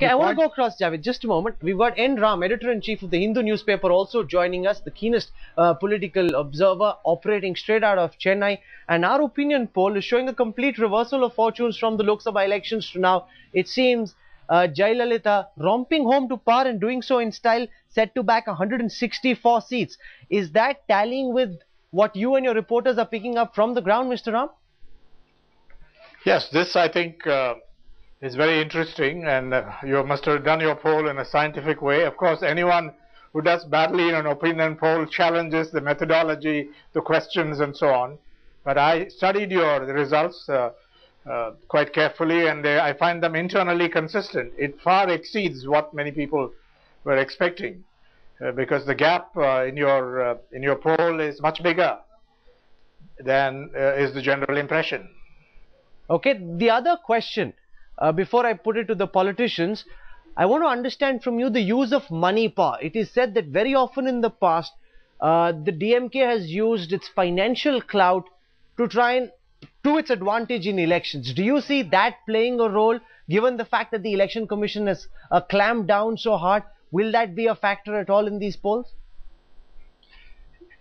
Okay, I want to go across, Javed, just a moment. We've got N. Ram, editor-in-chief of the Hindu newspaper, also joining us, the keenest political observer operating straight out of Chennai. And our opinion poll is showing a complete reversal of fortunes from the Lok Sabha elections to now. It seems Jayalalithaa romping home to power and doing so in style, set to back 164 seats. Is that tallying with what you and your reporters are picking up from the ground, Mr. Ram? Yes, this I think is very interesting, and you must have done your poll in a scientific way. Of course, anyone who does badly in an opinion poll challenges the methodology, the questions and so on. But I studied the results quite carefully, and I find them internally consistent. It far exceeds what many people were expecting, because the gap in your poll is much bigger than is the general impression. Okay, the other question, before I put it to the politicians, I want to understand from you the use of money power. It is said that very often in the past, the DMK has used its financial clout to try and to its advantage in elections. Do you see that playing a role, given the fact that the Election Commission has clamped down so hard? Will that be a factor at all in these polls?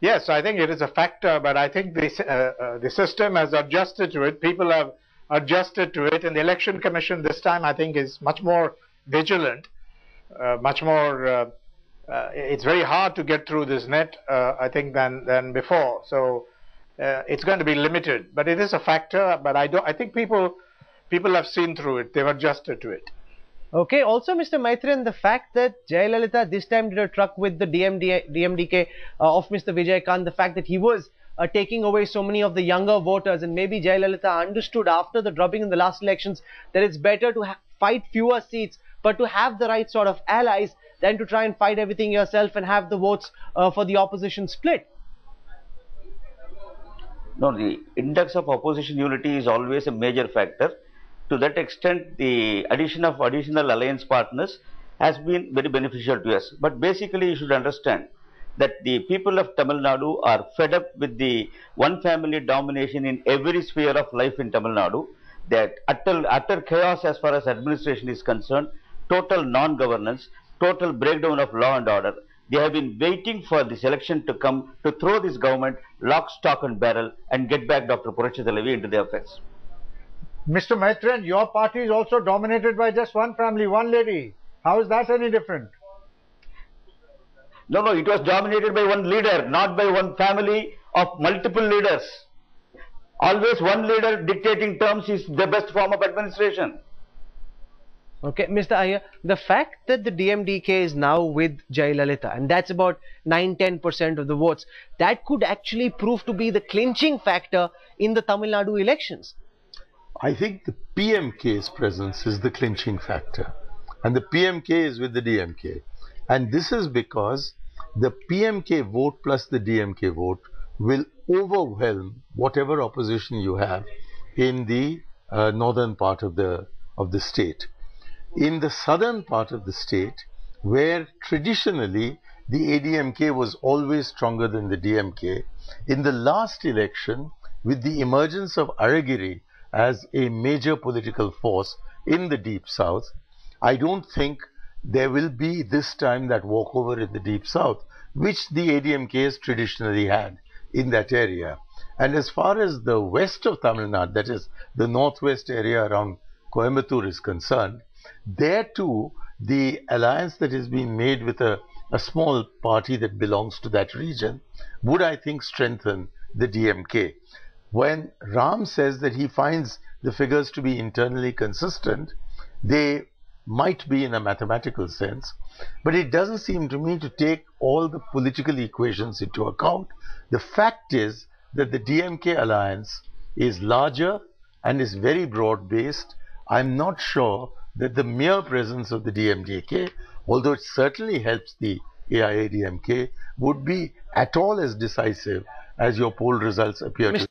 Yes, I think it is a factor, but I think the system has adjusted to it. People have adjusted to it, and the Election Commission this time I think is much more vigilant, much more. It's very hard to get through this net, I think, than before. So it's going to be limited, but it is a factor. But I think people have seen through it. They've adjusted to it. Okay. Also, Mr. Maitreyan, the fact that Jayalalithaa this time did a truck with the DMDK of Mr. Vijayakant, the fact that he was taking away so many of the younger voters, and maybe Jayalalithaa understood after the drubbing in the last elections that it's better to fight fewer seats but to have the right sort of allies than to try and fight everything yourself and have the votes for the opposition split. No, the index of opposition unity is always a major factor. To that extent, the addition of additional alliance partners has been very beneficial to us. But basically, you should understand that the people of Tamil Nadu are fed up with the one family domination in every sphere of life in Tamil Nadu. That utter chaos as far as administration is concerned, total non-governance, total breakdown of law and order. They have been waiting for this election to come to throw this government lock, stock and barrel and get back Dr. Purachitha into the affairs. Mr. Maitreyan, your party is also dominated by just one family, one lady. How is that any different? No, it was dominated by one leader, not by one family of multiple leaders. Always one leader dictating terms is the best form of administration. Okay, Mr. Iyer, the fact that the DMDK is now with Jayalalithaa, and that's about 9–10% of the votes, that could actually prove to be the clinching factor in the Tamil Nadu elections. I think the PMK's presence is the clinching factor, and the PMK is with the DMK, and this is because the PMK vote plus the DMK vote will overwhelm whatever opposition you have in the northern part of the state. In the southern part of the state, where traditionally the ADMK was always stronger than the DMK, in the last election, with the emergence of Aragiri as a major political force in the deep south, I don't think there will be this time that walkover in the deep south, which the ADMK has traditionally had in that area. And as far as the west of Tamil Nadu, that is the northwest area around Coimbatore is concerned, there too the alliance that is being made with a small party that belongs to that region would, I think, strengthen the DMK. When Ram says that he finds the figures to be internally consistent, they might be in a mathematical sense, but it doesn't seem to me to take all the political equations into account. The fact is that the DMK alliance is larger and is very broad-based. I'm not sure that the mere presence of the DMDK, although it certainly helps the AIADMK, would be at all as decisive as your poll results appear to be.